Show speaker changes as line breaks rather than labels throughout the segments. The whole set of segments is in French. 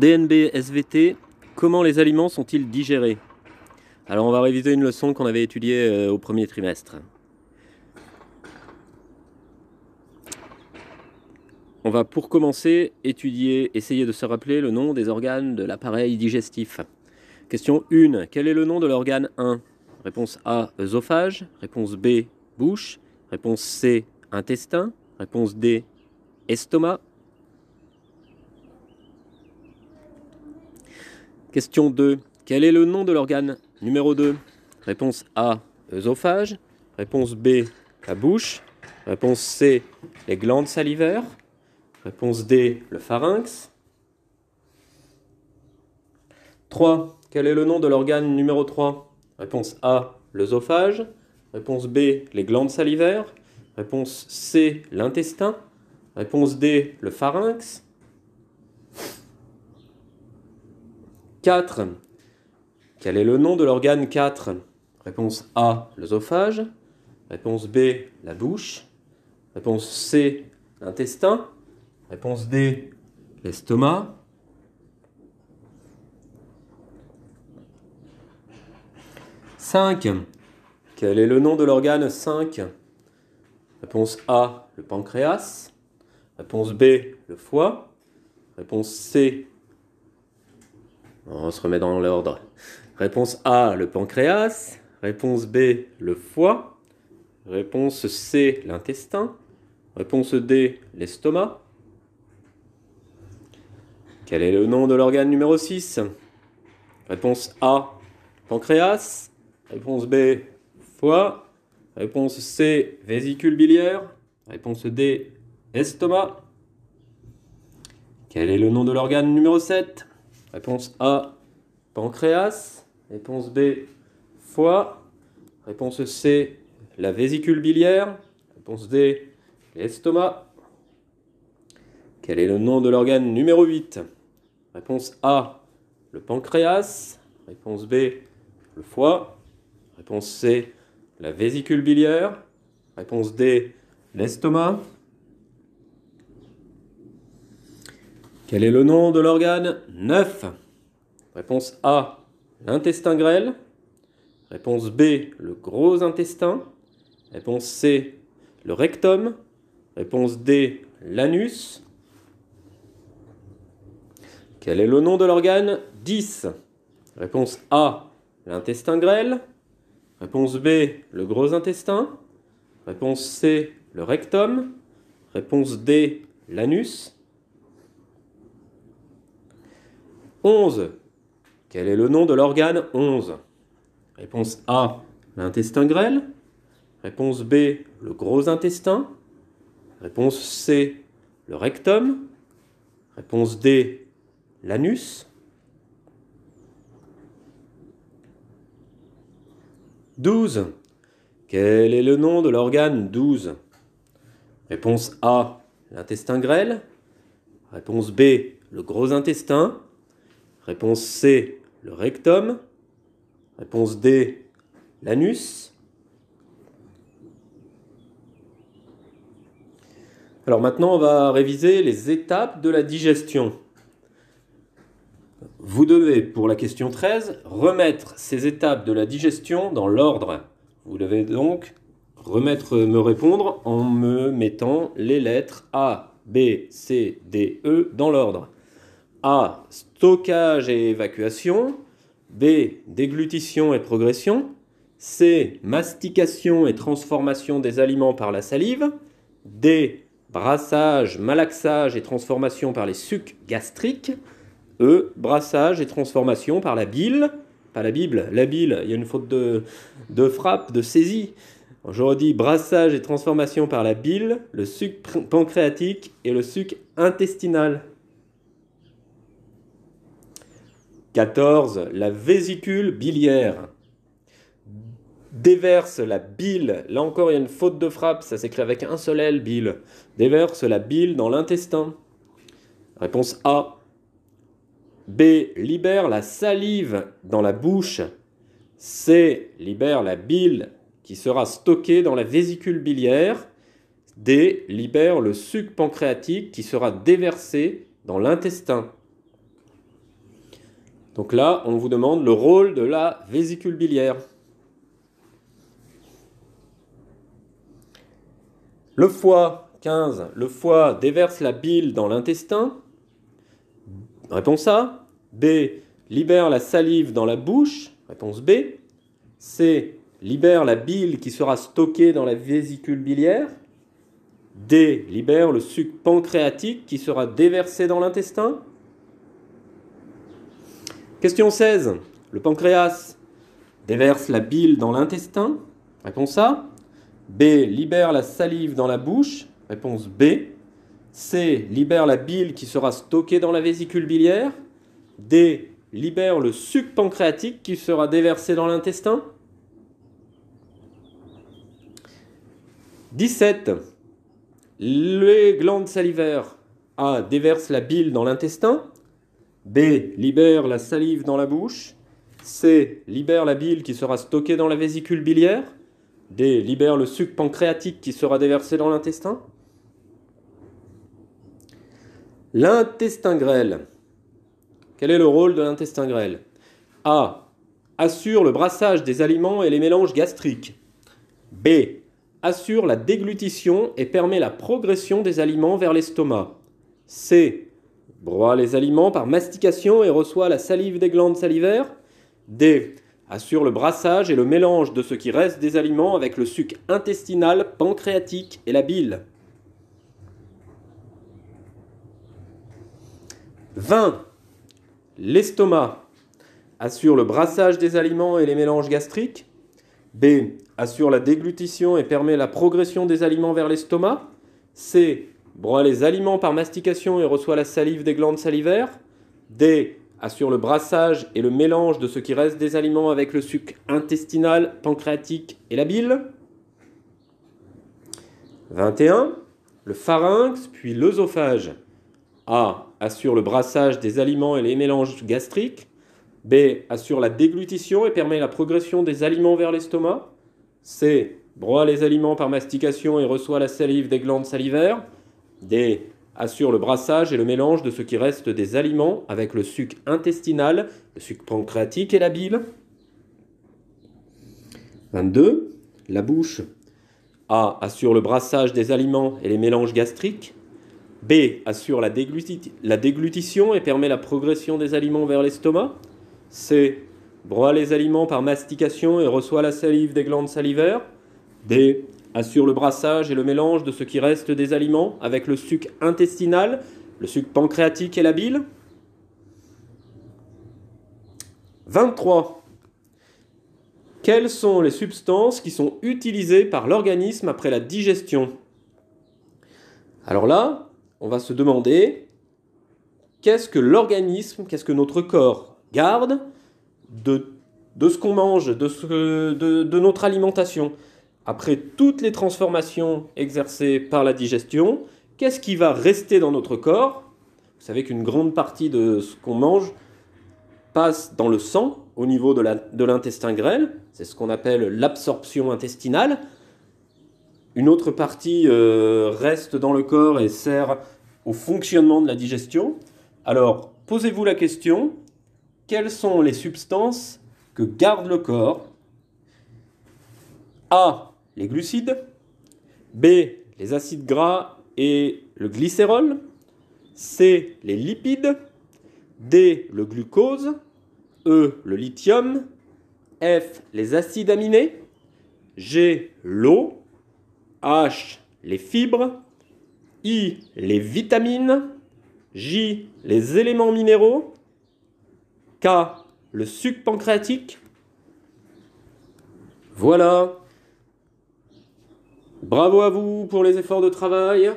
DNB SVT, comment les aliments sont-ils digérés? Alors on va réviser une leçon qu'on avait étudiée au premier trimestre. On va pour commencer essayer de se rappeler le nom des organes de l'appareil digestif. Question 1. Quel est le nom de l'organe 1? Réponse A, œsophage. Réponse B, bouche. Réponse C, intestin. Réponse D, estomac. Question 2. Quel est le nom de l'organe numéro 2? Réponse A, œsophage. Réponse B, la bouche. Réponse C, les glandes salivaires. Réponse D, le pharynx. 3. Quel est le nom de l'organe numéro 3? Réponse A, l'œsophage. Réponse B, les glandes salivaires. Réponse C, l'intestin. Réponse D, le pharynx. 4. Quel est le nom de l'organe 4? Réponse A, l'œsophage. Réponse B, la bouche. Réponse C, l'intestin. Réponse D, l'estomac. 5. Quel est le nom de l'organe 5? Réponse A, le pancréas. Réponse B, le foie. Réponse C. On se remet dans l'ordre. Réponse A, le pancréas. Réponse B, le foie. Réponse C, l'intestin. Réponse D, l'estomac. Quel est le nom de l'organe numéro 6? Réponse A, pancréas. Réponse B, foie. Réponse C, vésicule biliaire. Réponse D, estomac. Quel est le nom de l'organe numéro 7? Réponse A, pancréas. Réponse B, foie. Réponse C, la vésicule biliaire. Réponse D, l'estomac. Quel est le nom de l'organe numéro 8? Réponse A, le pancréas. Réponse B, le foie. Réponse C, la vésicule biliaire. Réponse D, l'estomac. Quel est le nom de l'organe 9? Réponse A, l'intestin grêle. Réponse B, le gros intestin. Réponse C, le rectum. Réponse D, l'anus. Quel est le nom de l'organe 10? Réponse A, l'intestin grêle. Réponse B, le gros intestin. Réponse C, le rectum. Réponse D, l'anus. 11. Quel est le nom de l'organe 11? Réponse A, l'intestin grêle. Réponse B, le gros intestin. Réponse C, le rectum. Réponse D, l'anus. 12. Quel est le nom de l'organe 12? Réponse A, l'intestin grêle. Réponse B, le gros intestin. Réponse C, le rectum. Réponse D, l'anus. Alors maintenant, on va réviser les étapes de la digestion. Vous devez, pour la question 13, remettre ces étapes de la digestion dans l'ordre. Vous devez donc me répondre en me mettant les lettres A, B, C, D, E dans l'ordre. A, stockage et évacuation. B, déglutition et progression. C, mastication et transformation des aliments par la salive. D, brassage, malaxage et transformation par les sucs gastriques. E, brassage et transformation par la bile. Pas la Bible, la bile, il y a une faute de frappe, de saisie. J'aurais dit brassage et transformation par la bile, le suc pancréatique et le suc intestinal. 14. La vésicule biliaire déverse la bile. Là encore, il y a une faute de frappe, ça s'écrit avec un seul L, bile. Déverse la bile dans l'intestin. Réponse A. B. Libère la salive dans la bouche. C. Libère la bile qui sera stockée dans la vésicule biliaire. D. Libère le suc pancréatique qui sera déversé dans l'intestin. Donc là, on vous demande le rôle de la vésicule biliaire. Le foie, 15. Le foie déverse la bile dans l'intestin. Réponse A. B. Libère la salive dans la bouche. Réponse B. C. Libère la bile qui sera stockée dans la vésicule biliaire. D. Libère le suc pancréatique qui sera déversé dans l'intestin. Question 16. Le pancréas déverse la bile dans l'intestin. Réponse A. B. Libère la salive dans la bouche. Réponse B. C. Libère la bile qui sera stockée dans la vésicule biliaire. D. Libère le suc pancréatique qui sera déversé dans l'intestin. 17. Les glandes salivaires. A. Déverse la bile dans l'intestin. B. Libère la salive dans la bouche. C. Libère la bile qui sera stockée dans la vésicule biliaire. D. Libère le suc pancréatique qui sera déversé dans l'intestin. L'intestin grêle. Quel est le rôle de l'intestin grêle? A. Assure le brassage des aliments et les mélanges gastriques. B. Assure la déglutition et permet la progression des aliments vers l'estomac. C. Broie les aliments par mastication et reçoit la salive des glandes salivaires. D. Assure le brassage et le mélange de ce qui reste des aliments avec le suc intestinal, pancréatique et la bile. 20. L'estomac assure le brassage des aliments et les mélanges gastriques. B. Assure la déglutition et permet la progression des aliments vers l'estomac. C. Broie les aliments par mastication et reçoit la salive des glandes salivaires. D. Assure le brassage et le mélange de ce qui reste des aliments avec le suc intestinal, pancréatique et la bile. 21. Le pharynx puis l'œsophage. A. Assure le brassage des aliments et les mélanges gastriques. B. Assure la déglutition et permet la progression des aliments vers l'estomac. C. Broie les aliments par mastication et reçoit la salive des glandes salivaires. D. Assure le brassage et le mélange de ce qui reste des aliments avec le suc intestinal, le suc pancréatique et la bile. 22. La bouche. A. Assure le brassage des aliments et les mélanges gastriques. B. Assure la déglutition et permet la progression des aliments vers l'estomac. C. Broie les aliments par mastication et reçoit la salive des glandes salivaires. D. Assure le brassage et le mélange de ce qui reste des aliments avec le suc intestinal, le suc pancréatique et la bile. 23. Quelles sont les substances qui sont utilisées par l'organisme après la digestion? Alors là, on va se demander qu'est-ce que l'organisme, qu'est-ce que notre corps garde de ce qu'on mange, de notre alimentation. Après toutes les transformations exercées par la digestion, qu'est-ce qui va rester dans notre corps? Vous savez qu'une grande partie de ce qu'on mange passe dans le sang au niveau de l'intestin grêle. C'est ce qu'on appelle l'absorption intestinale. Une autre partie reste dans le corps et sert au fonctionnement de la digestion. Alors, posez-vous la question, quelles sont les substances que garde le corps? A. Les glucides. B. Les acides gras et le glycérol. C. Les lipides. D. Le glucose. E. Le lithium. F. Les acides aminés. G. L'eau. H. Les fibres. I. Les vitamines. J. Les éléments minéraux. K. Le suc pancréatique. Voilà. Bravo à vous pour les efforts de travail.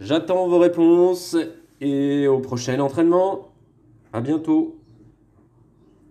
J'attends vos réponses et au prochain entraînement. À bientôt.